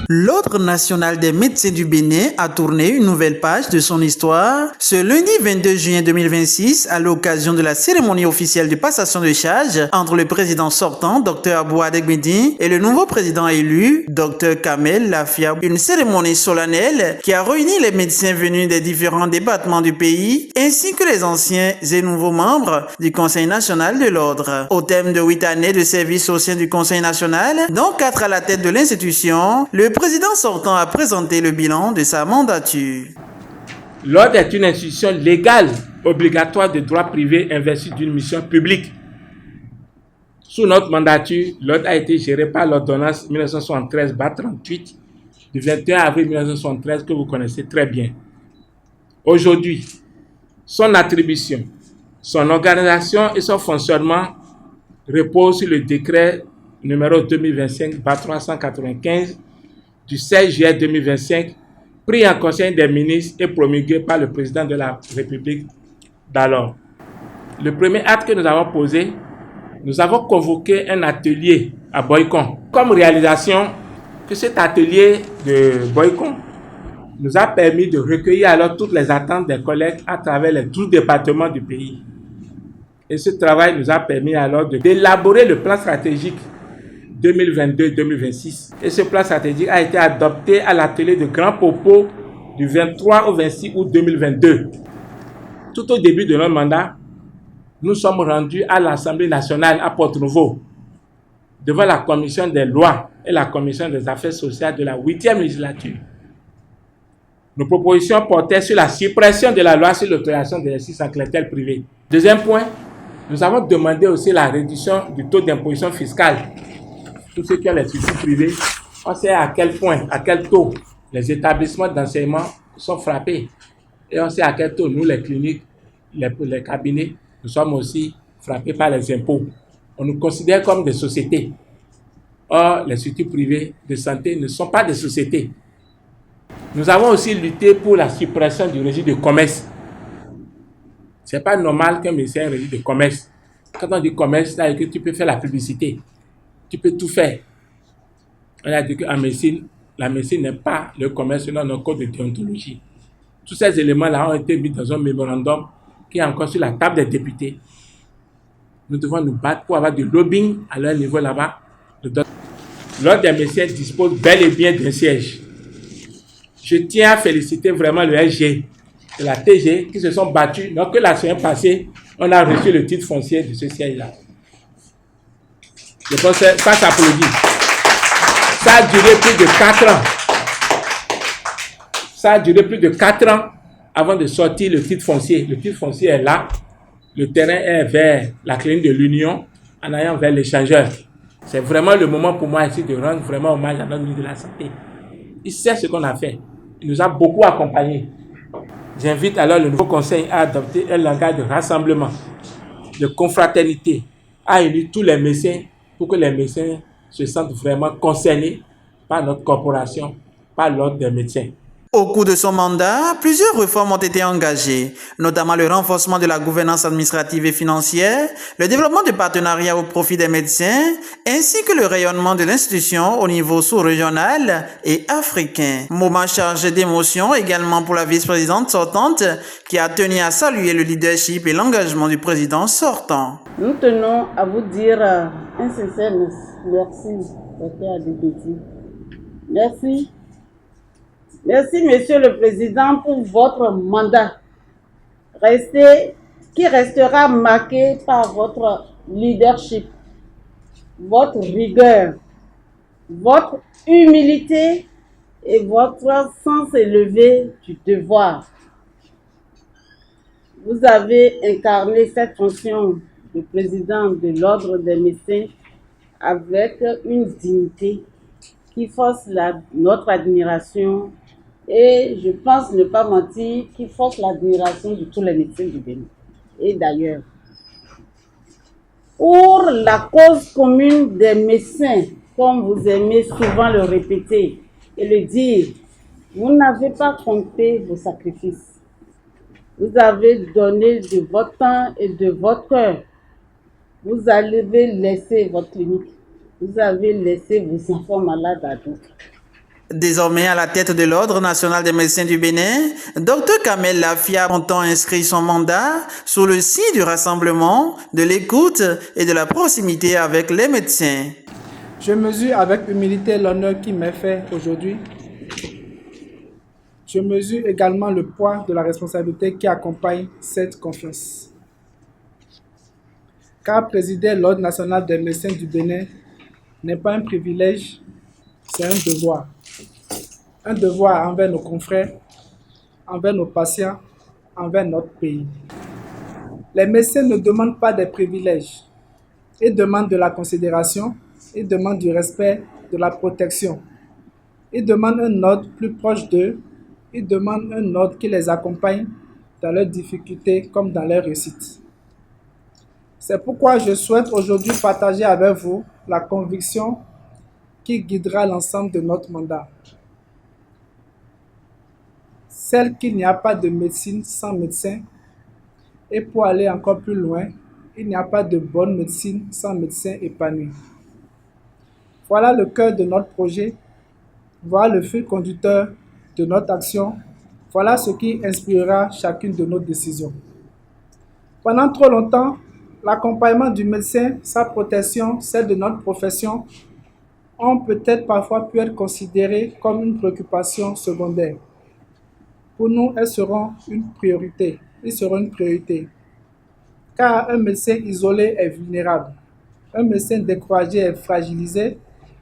L'Ordre national des médecins du Bénin a tourné une nouvelle page de son histoire ce lundi 22 juin 2026 à l'occasion de la cérémonie officielle de passation de charge entre le président sortant, Dr Abouadek Bedi, et le nouveau président élu, Dr Kamel Lafia. Une cérémonie solennelle qui a réuni les médecins venus des différents départements du pays ainsi que les anciens et nouveaux membres du Conseil national de l'Ordre. Au thème de 8 années de service au sein du Conseil national, dont 4 à la tête de l'institution, le président sortant a présenté le bilan de sa mandature. L'Ordre est une institution légale obligatoire de droit privé investie d'une mission publique. Sous notre mandature, l'Ordre a été géré par l'ordonnance 1973-38 du 21 avril 1973 que vous connaissez très bien. Aujourd'hui, son attribution, son organisation et son fonctionnement reposent sur le décret numéro 2025-395 du 16 juillet 2025, pris en Conseil des ministres et promulgué par le président de la République d'alors. Le premier acte que nous avons posé, nous avons convoqué un atelier à Boycon. Comme réalisation, que cet atelier de Boycon nous a permis de recueillir alors toutes les attentes des collègues à travers les 12 départements du pays. Et ce travail nous a permis alors d'élaborer le plan stratégique 2022-2026. Et ce plan stratégique a été adopté à l'atelier de Grand Popo du 23 au 26 août 2022. Tout au début de notre mandat, nous sommes rendus à l'Assemblée nationale à Porto-Novo, devant la commission des lois et la commission des affaires sociales de la 8e législature. Nos propositions portaient sur la suppression de la loi sur l'autorisation d'exercice en clientèle privée. Deuxième point, nous avons demandé aussi la réduction du taux d'imposition fiscale. Tous ceux qui ont les structures privées, on sait à quel point, à quel taux les établissements d'enseignement sont frappés. Et on sait à quel taux nous, les cliniques, les cabinets, nous sommes aussi frappés par les impôts. On nous considère comme des sociétés. Or, les structures privées de santé ne sont pas des sociétés. Nous avons aussi lutté pour la suppression du registre de commerce. Ce n'est pas normal qu'un médecin ait un registre de commerce. Quand on dit commerce, c'est-à-dire que tu peux faire la publicité. Tu peux tout faire. On a dit qu'en médecine, la médecine n'est pas le commerce selon nos codes de déontologie. Tous ces éléments-là ont été mis dans un mémorandum qui est encore sur la table des députés. Nous devons nous battre pour avoir du lobbying à leur niveau là-bas. L'Ordre des médecins dispose bel et bien d'un siège. Je tiens à féliciter vraiment le SG et la TG qui se sont battus. Donc, la semaine passée, on a reçu le titre foncier de ce siège-là. Je pense que ça s'applaudit. Ça a duré plus de 4 ans. Ça a duré plus de 4 ans avant de sortir le titre foncier. Le titre foncier est là. Le terrain est vers la clinique de l'Union, en allant vers l'échangeur. C'est vraiment le moment pour moi ici de rendre vraiment hommage à notre ministre de la Santé. Il sait ce qu'on a fait. Il nous a beaucoup accompagnés. J'invite alors le nouveau conseil à adopter un langage de rassemblement, de confraternité, à unir tous les médecins pour que les médecins se sentent vraiment concernés par notre corporation, par l'Ordre des médecins. Au cours de son mandat, plusieurs réformes ont été engagées, notamment le renforcement de la gouvernance administrative et financière, le développement de partenariats au profit des médecins, ainsi que le rayonnement de l'institution au niveau sous-régional et africain. Moment chargé d'émotion également pour la vice-présidente sortante, qui a tenu à saluer le leadership et l'engagement du président sortant. Nous tenons à vous dire un sincère merci, Dr Adebisi. Merci. Merci, Monsieur le Président, pour votre mandat qui restera marqué par votre leadership, votre rigueur, votre humilité et votre sens élevé du devoir. Vous avez incarné cette fonction de président de l'Ordre des médecins avec une dignité qui force notre admiration. Et je pense ne pas mentir, qui force l'admiration de tous les médecins du Bénin et d'ailleurs. Pour la cause commune des médecins, comme vous aimez souvent le répéter et le dire, vous n'avez pas compté vos sacrifices. Vous avez donné de votre temps et de votre cœur. Vous avez laissé votre clinique. Vous avez laissé vos enfants malades à d'autres. Désormais à la tête de l'Ordre national des médecins du Bénin, Dr Kamel Lafia a longtemps inscrit son mandat sous le signe du rassemblement, de l'écoute et de la proximité avec les médecins. Je mesure avec humilité l'honneur qui m'est fait aujourd'hui. Je mesure également le poids de la responsabilité qui accompagne cette confiance. Car présider l'Ordre national des médecins du Bénin n'est pas un privilège, c'est un devoir. Un devoir envers nos confrères, envers nos patients, envers notre pays. Les médecins ne demandent pas des privilèges. Ils demandent de la considération, ils demandent du respect, de la protection. Ils demandent un ordre plus proche d'eux, ils demandent un ordre qui les accompagne dans leurs difficultés comme dans leurs réussites. C'est pourquoi je souhaite aujourd'hui partager avec vous la conviction qui guidera l'ensemble de notre mandat. Celle qu'il n'y a pas de médecine sans médecin, et pour aller encore plus loin, il n'y a pas de bonne médecine sans médecin épanoui. Voilà le cœur de notre projet, voilà le fil conducteur de notre action, voilà ce qui inspirera chacune de nos décisions. Pendant trop longtemps, l'accompagnement du médecin, sa protection, celle de notre profession, ont peut-être parfois pu être considérées comme une préoccupation secondaire. Pour nous, elles seront une priorité. Ils seront une priorité. Car un médecin isolé est vulnérable. Un médecin découragé est fragilisé.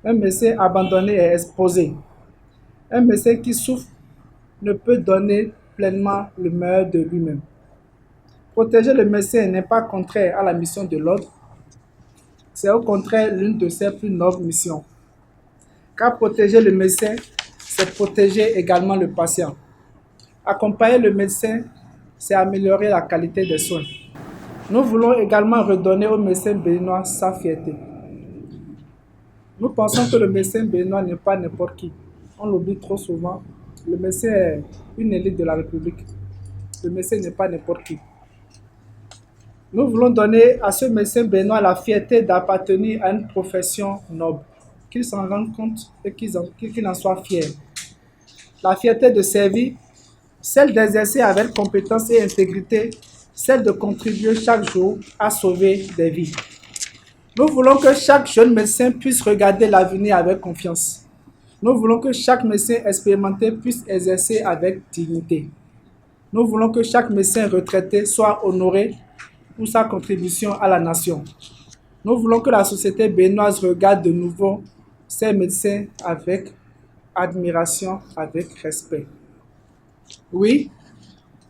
Un médecin abandonné est exposé. Un médecin qui souffre ne peut donner pleinement le meilleur de lui-même. Protéger le médecin n'est pas contraire à la mission de l'ordre. C'est au contraire l'une de ses plus nobles missions. Car protéger le médecin, c'est protéger également le patient. Accompagner le médecin, c'est améliorer la qualité des soins. Nous voulons également redonner au médecin béninois sa fierté. Nous pensons que le médecin béninois n'est pas n'importe qui. On l'oublie trop souvent. Le médecin est une élite de la République. Le médecin n'est pas n'importe qui. Nous voulons donner à ce médecin béninois la fierté d'appartenir à une profession noble. Qu'il s'en rende compte et qu'il en soit fier. La fierté de servir, celle d'exercer avec compétence et intégrité, celle de contribuer chaque jour à sauver des vies. Nous voulons que chaque jeune médecin puisse regarder l'avenir avec confiance. Nous voulons que chaque médecin expérimenté puisse exercer avec dignité. Nous voulons que chaque médecin retraité soit honoré pour sa contribution à la nation. Nous voulons que la société béninoise regarde de nouveau ces médecins avec admiration, avec respect. Oui,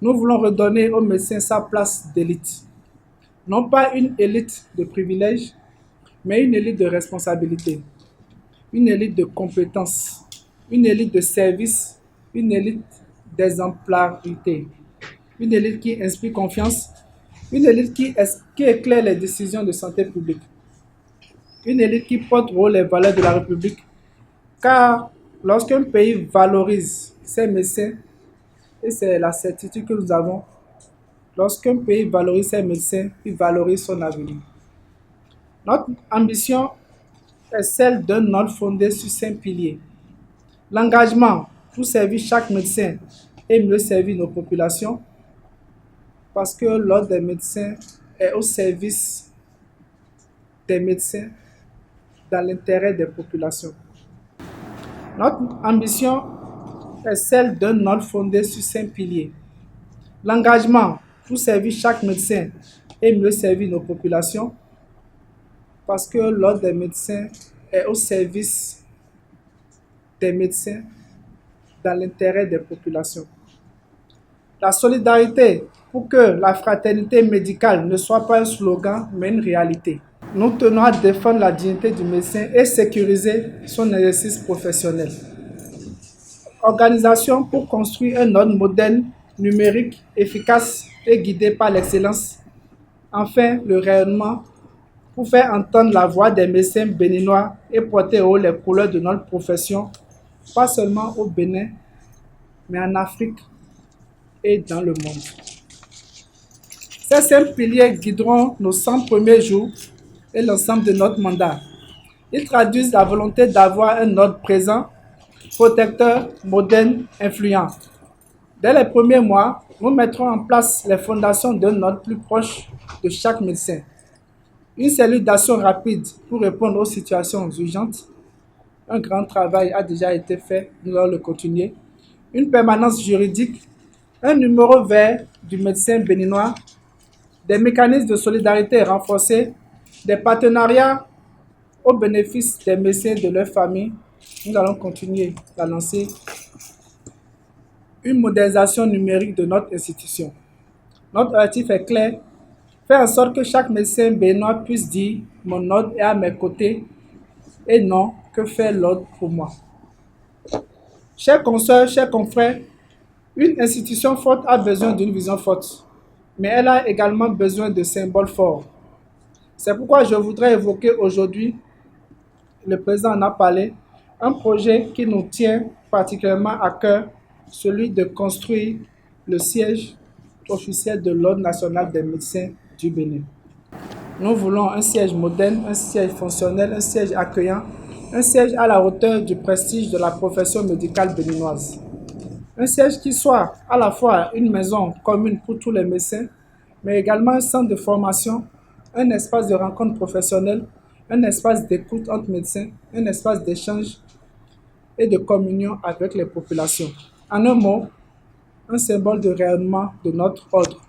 nous voulons redonner aux médecins sa place d'élite. Non pas une élite de privilèges, mais une élite de responsabilité, une élite de compétences, une élite de service, une élite d'exemplarité, une élite qui inspire confiance, une élite qui éclaire les décisions de santé publique, une élite qui porte haut les valeurs de la République, car lorsqu'un pays valorise ses médecins, et c'est la certitude que nous avons, lorsqu'un pays valorise ses médecins, il valorise son avenir. Notre ambition est celle d'un ordre fondé sur 5 piliers. L'engagement pour servir chaque médecin et mieux servir nos populations, parce que l'ordre des médecins est au service des médecins dans l'intérêt des populations. Notre ambition est celle d'un ordre fondé sur 5 piliers. L'engagement pour servir chaque médecin et mieux servir nos populations, parce que l'ordre des médecins est au service des médecins dans l'intérêt des populations. La solidarité pour que la fraternité médicale ne soit pas un slogan, mais une réalité. Nous tenons à défendre la dignité du médecin et sécuriser son exercice professionnel. Organisation pour construire un ordre moderne, numérique, efficace et guidé par l'excellence. Enfin, le rayonnement pour faire entendre la voix des médecins béninois et porter haut les couleurs de notre profession, pas seulement au Bénin, mais en Afrique et dans le monde. Ces 5 piliers guideront nos 100 premiers jours et l'ensemble de notre mandat. Ils traduisent la volonté d'avoir un ordre présent, protecteur, moderne, influent. Dès les premiers mois, nous mettrons en place les fondations d'un ordre plus proche de chaque médecin. Une cellule d'action rapide pour répondre aux situations urgentes. Un grand travail a déjà été fait, nous allons le continuer. Une permanence juridique, un numéro vert du médecin béninois, des mécanismes de solidarité renforcés, des partenariats au bénéfice des médecins et de leurs familles. Nous allons continuer à lancer une modernisation numérique de notre institution. Notre objectif est clair, faire en sorte que chaque médecin béninois puisse dire « mon ordre est à mes côtés » et non « que fait l'ordre pour moi ». Chers consoeurs, chers confrères, une institution forte a besoin d'une vision forte, mais elle a également besoin de symboles forts. C'est pourquoi je voudrais évoquer aujourd'hui, le président en a parlé, un projet qui nous tient particulièrement à cœur, celui de construire le siège officiel de l'Ordre national des médecins du Bénin. Nous voulons un siège moderne, un siège fonctionnel, un siège accueillant, un siège à la hauteur du prestige de la profession médicale béninoise. Un siège qui soit à la fois une maison commune pour tous les médecins, mais également un centre de formation, un espace de rencontre professionnelle, un espace d'écoute entre médecins, un espace d'échange et de communion avec les populations. En un mot, un symbole de rayonnement de notre ordre.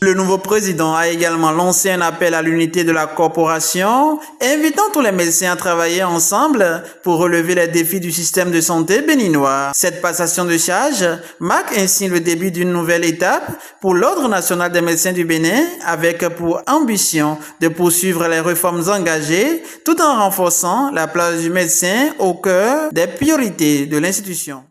Le nouveau président a également lancé un appel à l'unité de la corporation, invitant tous les médecins à travailler ensemble pour relever les défis du système de santé béninois. Cette passation de charge marque ainsi le début d'une nouvelle étape pour l'Ordre national des médecins du Bénin, avec pour ambition de poursuivre les réformes engagées tout en renforçant la place du médecin au cœur des priorités de l'institution.